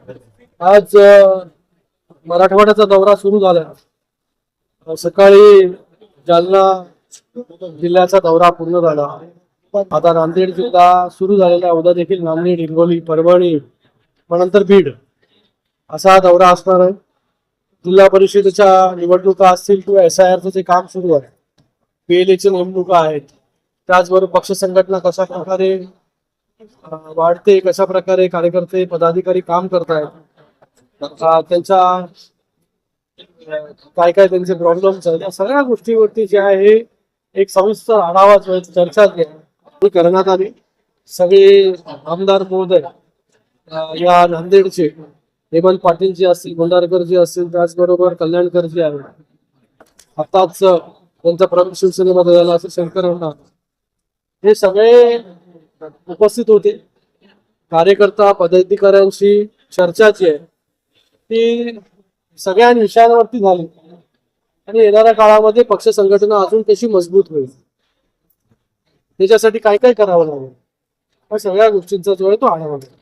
आज मराठवाड्याचा दौरा सुरू झाला। सकाळी जालना जिल्ह्याचा दौरा पूर्ण झाला। आता नांदेड जिल्हा सुरू झालेला, उद्या देखील नांदेड, हिंगोली, परभणी, नंतर बीड असा हा दौरा असणार आहे। जिल्हा परिषदेच्या निवडणुका असतील किंवा SIR चे काम सुरू आहे, PLAच्या निवडणुका आहेत, त्याचबरोबर पक्ष संघटना कशा प्रकारे वाढते, कशा प्रकारे कार्यकर्ते पदाधिकारी काम करतायत, त्यांच्या काय काय त्यांचे प्रॉब्लेम्स आहेत, या सगळ्या गोष्टीवरती जे आहे एक सविस्तर आढावा चर्चा करण्यात आली। सगळे आमदार महोदय या नांदेडचे, हेमंत पाटील जे असतील, भंडारकर जे असतील, त्याचबरोबर कल्याणकर जे आहे, आताच त्यांचा प्रमुख शिवसेनेमध्ये झाला असं शंकर अण्णा, हे सगळे उपस्थित होते। कार्यकर्ता पदाधिकाऱ्यांशी चर्चा जी आहे ती सगळ्या विषयांवरती झाली आणि येणाऱ्या काळामध्ये पक्ष संघटना अजून कशी मजबूत होईल, त्याच्यासाठी काय काय करावं लागेल, या सगळ्या गोष्टींचा जो आहे तो आढावा घेतला।